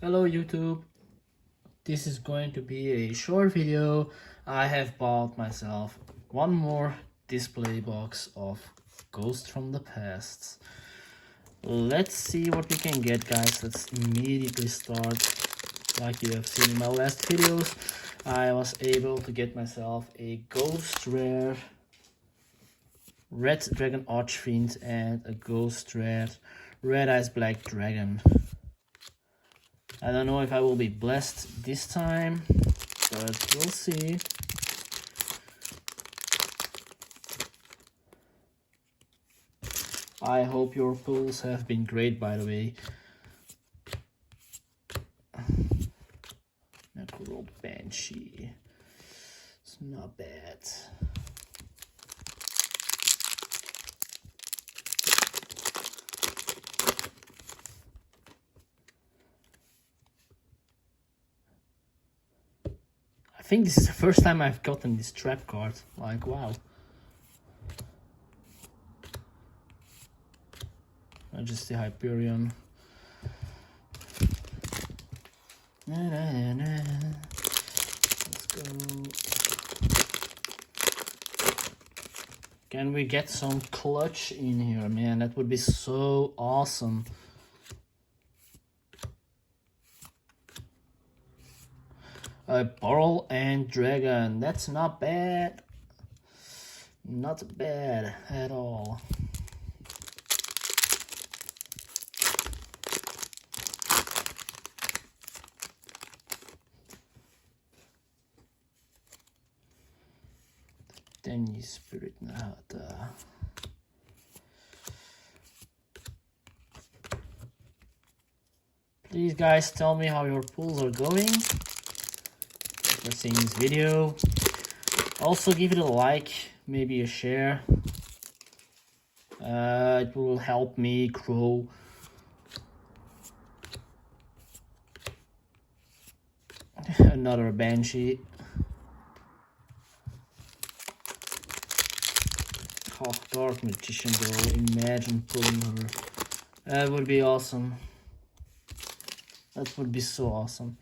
Hello YouTube, this is going to be a short video. I have bought myself one more display box of Ghost from the Past. Let's see what we can get, guys. Let's immediately start. Like you have seen in my last videos, I was able to get myself a Ghost Rare Red Dragon Archfiend and a Ghost Rare Red Eyes Black Dragon. I don't know if I will be blessed this time, but we'll see. I hope your pulls have been great, by the way. Necro Banshee. It's not bad. I think this is the first time I've gotten this trap card. Like, wow. Majesty Hyperion. Let's go. Can we get some clutch in here, man? That would be so awesome. Burl and Dragon. That's not bad. Not bad at all. Denny Spirit Nada. Please, guys, tell me how your pulls are going. For seeing this video. Also, give it a like, maybe a share. It will help me grow. Another Banshee. Oh, Dark Magician, bro. Imagine pulling her. That would be awesome. That would be so awesome.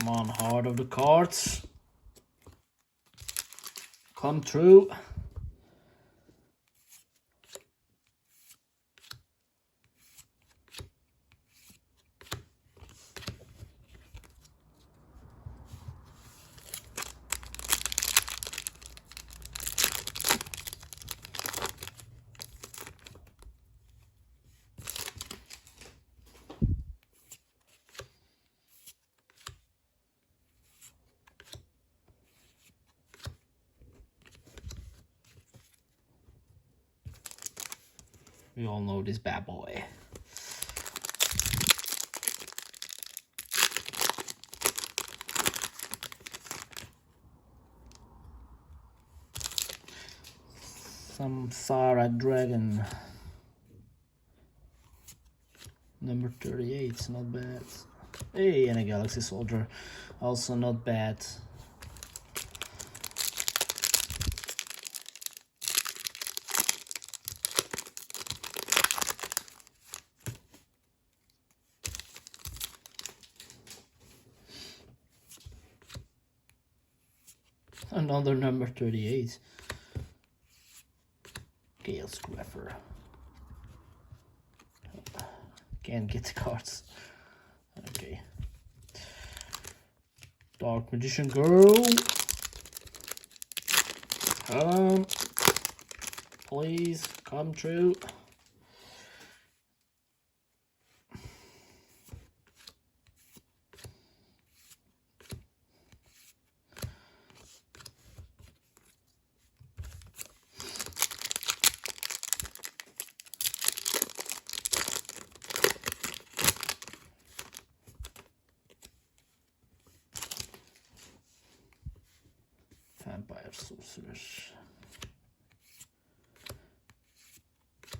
Come on, Heart of the Cards. Come true. We all know this bad boy. Samsara Dragon. Number 38, not bad. Hey, and a Galaxy Soldier. Also not bad. Another number 38. Gale Scrapper. Can't get the cards. Okay. Dark Magician Girl. Please come true. Vampire Sorcerers.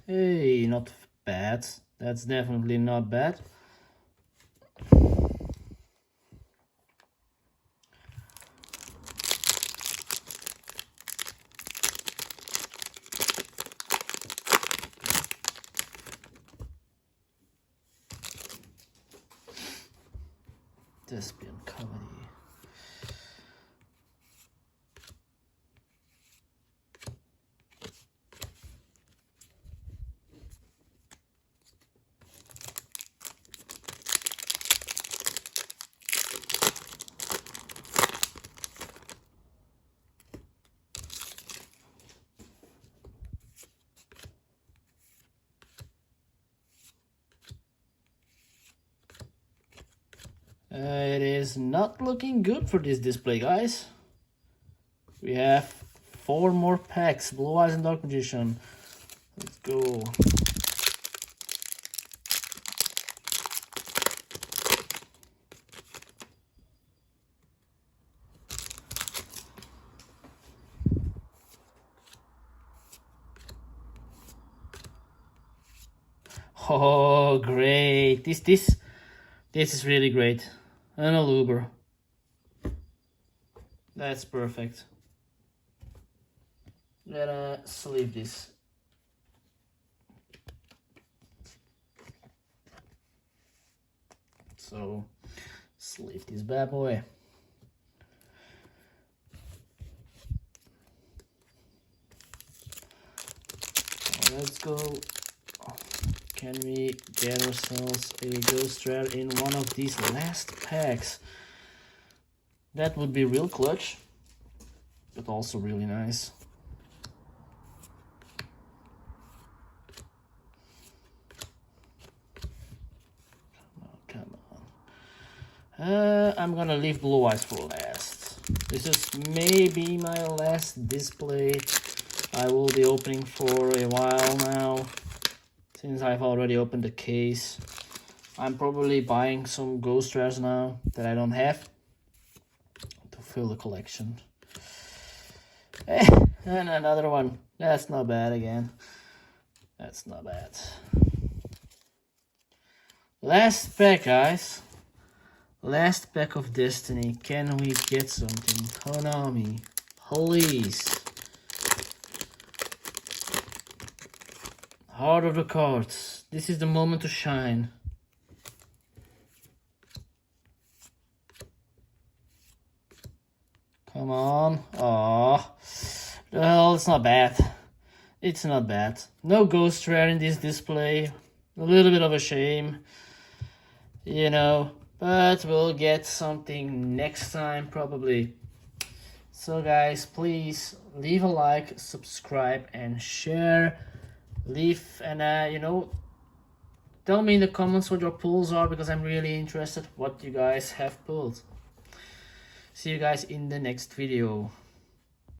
Hey, not bad. That's definitely not bad. Thespian Comedy. It is not looking good for this display, guys. We have 4 more packs. Blue Eyes and Dark Magician. Let's go. Oh, great. This is really great. An Aluber. That's perfect. Let's sleeve this. So, sleeve this bad boy. Let's go. Can we get ourselves a Ghost Rare in one of these last packs? That would be real clutch, but also really nice. Come on. I'm gonna leave Blue Eyes for last. This is maybe my last display I will be opening for a while now, since I've already opened the case. I'm probably buying some Ghost Rares now that I don't have to fill the collection. And another one. That's not bad again. That's not bad. Last pack, guys. Last pack of Destiny. Can we get something? Konami. Please. Heart of the cards. This is the moment to shine. Come on. Aww. Well, it's not bad. It's not bad. No Ghost Rare in this display. A little bit of a shame, you know, but we'll get something next time probably. So guys, please leave a like, subscribe and share. Leave and you know, tell me in the comments what your pulls are, because I'm really interested what you guys have pulled. See you guys in the next video.